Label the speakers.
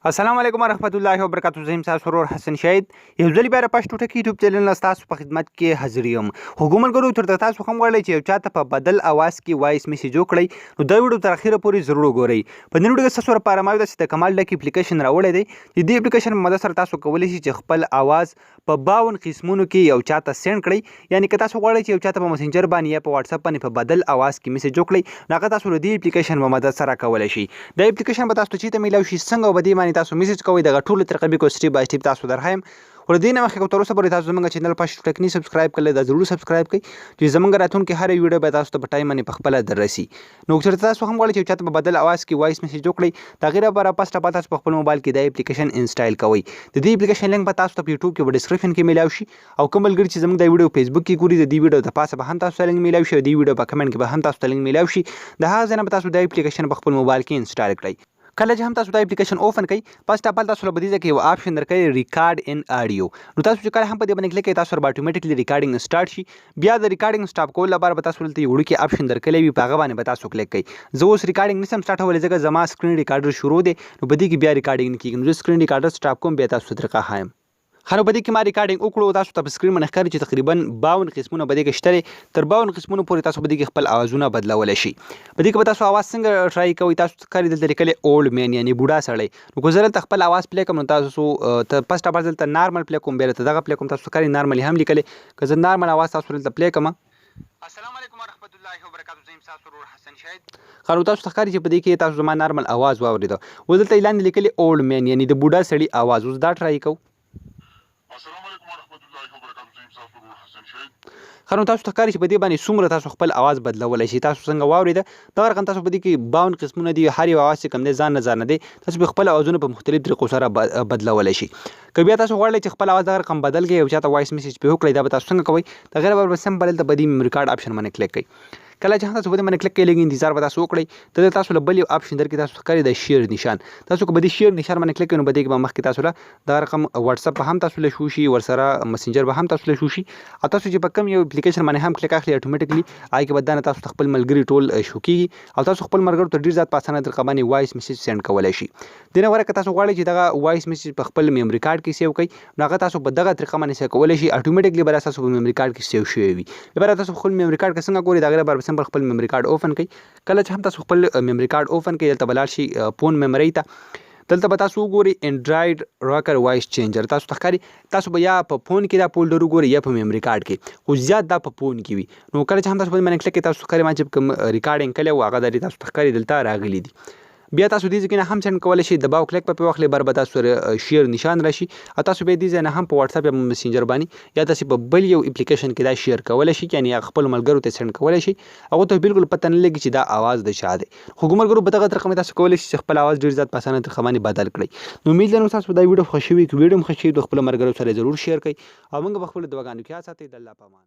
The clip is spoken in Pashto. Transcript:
Speaker 1: السلام علیکم ورحمت الله وبرکاتہ. زه یم تاسو ورور حسن شهید. یو ځل بیا پښتو ټکی یوټیوب چینل تاسو په خدمت کې حاضر یم. حکومتګرو تر تاسو هم غواړي چې یو چاته په بدل اواز کې وایس میسج وکړئ نو دا ویډیو تر اخره پورې ضرور وګورئ. په نن ویډیو کې تاسو لپاره ما د کمال ډک اپلیکیشن راوړی دی. د دې اپلیکیشن په مدد سره تاسو کولی شئ چې خپل اواز په 52 قسمونو کې یو چاته سند کړئ. یعنی که تاسو غواړئ چې یو چاته په مسنجر باندې یا په واتس اپ باندې په بدل اواز کې میسج وکړئ نو هغه تاسو د دې اپلیکیشن په مدد سره کولی شئ. دا اپلیکیشن به تاسو ته چیرته میلاو شي څنګه به دې باندې تاسو میسج کوئ دغه ټول طریقې کو سټیپ بای سټیپ تاسو درخوایم. ولدي نه مخکې تر اوسه پورې تاسو زموږ چینل پښتو ټکنی سبسکرایب کړئ دا ضرور سبسکرایب کړئ چې زموږ راتلونکي هر ویډیو به تاسو ته په ټایم باندې په خپل دررسي. نو چې تاسو هم غواړئ چې چاته په بدل اواز کې وایس میسج وکړئ دا غیر لپاره پاسټه پاتې تاسو په خپل موبایل کې د اپلیکیشن انسټال کوئ. د دې اپلیکیشن لینک به تاسو ته په یوټیوب کې په ډسکرپشن کې میلاو شي او کوم ملګري چې زموږ د ویډیو فیسبوک کې ګوري د دې ویډیو د پاسه به هم تاسو ته لینک میلاو شي او د ویډیو په کمنټ کې به هم تاسو ته لینک میلاو شي. د هغه ځای نه به تاسو د اپلیکیشن په خپل موبایل کې انسټال کړئ. کله چې هم تاسو د اپلیکیشن اوپن کړئ پاسټه پاتې تاسو له بدیزه کې یو آپشن درکړي ریکارډ ان اډیو. نو تاسو چې کله هم په دې باندې کلیک کړئ تاسو اتوماتیکلی ریکارډینګ سٹارټ شي. بیا د ریکارډینګ سٹاپ کول لپاره به تاسو ته یو وړوکی آپشن درکړي وي په هغه باندې به تاسو کلیک کړئ. زه اوس ریکارډینګ نشم سٹارټولی ځکه زما سکرین ریکارډر شروع دی نو په دې کې بیا ریکارډینګ کیږي. نو زه سکرین ریکارډر سٹاپ کوم بیا تاسو طریقه ښایم. خو په دې کې ما ریکارډینګ وکړو تاسو ته په سکرین باندې ښکاري چې تقریبا 52 قسمونه به دې کې شته. تر 52 قسمونو پورې تاسو به دې کې خپل اوازونه بدلولی شي. په دې کې به تاسو اواز څنګه ټرای کوئ تاسو ښکاري دلته لیکلی اولډ مین یعنی بوډا سړی. نو که زه دلته خپل اواز پلی کوم نو تاسو ته فسټ اپ دلته نارمل پلی کوم بیا دلته دغه پلی کوم تاسو ښکاري نارملی هم لیکلی. که زه نارمل اواز تاسو دلته پلی کوم السلام علیکم ورحمت الله وبرکاتہ. زه یم تاسو ورور حسن شهید. خو تاسو ته ښکاري چې په دې کې تاسو زما نارمل اواز واورېده. اوس دلته لاندې لیکلی اولډ مین یعنی د بوډا سړي اواز. اوس دا ټرای کوو. خو تاسو ته ښکاري چې په دې باندې څومره تاسو خپل اواز بدلولی شي. تاسو څنګه واورېده دغه رقم تاسو په دې کې 52 قسمونه دي. هر یو اواز چې کوم دی ځان نه دی تاسو به خپل اوازونه په مختلف طریقو سره بدلولی شي. که بیا تاسو غواړئ چې خپل اواز دغه رقم بدل کړئ یو چاته وایس میسج پرې وکړئ دا به تاسو څنګه کوئ. د غیر لپاره سمپل دلته به دې میموري کارډ آپشن باندې کلیک کړئ. کله چې تاسو په دې باندې کلیک کوئ لږ انتظار به تاسو وکړئ. دلته تاسو له بل یو آپشن درکړي تاسو ښکاري د شیر نشان. تاسو که په دې شیر نشان باندې کلیک کوئ نو په دې کې به مخکې تاسو له دغه رقم واتس اپ به هم تاسو له شو شي ورسره مسنجر به هم تاسو له شو شي او تاسو چې په کوم یو اپلیکیشن باندې هم کلیک اخلي اتوماتیکلی هغې کې به دا نه تاسو ته خپل ملګري ټول شو کېږي او تاسو خپل ملګرو ته ډېر زیات په اسانه طریقه باندې وایس میسج سینډ کولی شي. دې نه غوره که تاسو غواړئ چې دغه وایس میسج په خپل میموري کارډ کې سیو کړئ نو هغه تاسو په دغه طریقه باندې سیو کولی شي. اتوماتیکلی به تاسو په میموري کارډ کې سیو شوی وي. بیا تاسو خپل میموري کارډ که څنګه ګورئ د هغې لپاره سمپل خپل میموري کارډ اوپن کړئ. کله چې هم تاسو خپل میموري کارډ اوپن کړئ دلته به لاړ شي فون میموري ته. دلته به تاسو وګورئ انډرایډ راکر وایس چینجر. تاسو ته ښکاري تاسو به یا په فون کې دا فولډر وګورئ یا په میموري کارډ کې خو زیات دا په فون کې وي. نو کله چې هم تاسو په دې باندې کلیک کړئ تاسو ښکاري ما چې کوم ریکارډینګ کړی و هغه درې تاسو ته ښکاري دلته راغلي دي. بیا تاسو دې ځای کې نه هم سینډ کولی شئ دباو کلیک به پرې واخلئ بر به تاسو شیر نشان راشي او تاسو بیا دې ځای نه هم په واتس اپ یا مسنجر باندې یا تاسو په بل یو اپلیکیشن کې دا شیر کولی شئ یعنی خپل ملګرو ته سینډ کولی شئ. هغو ته بالکل پته نه لګي چې دا اواز د چا دی. خو ملګرو په دغه طریقه تاسو کولی شئ چې خپل اواز ډېر زیات په اسانه طریقه باندې بدل کړئ. نو امید لرم تاسو دا ویډیو خوښ شوي که ویډیو هم خوښ شوي د خپلو ملګرو سره ضرور شیر کړئ او موږ به خپلو دعاګانو کې یاد ساتئ. د الله په امان.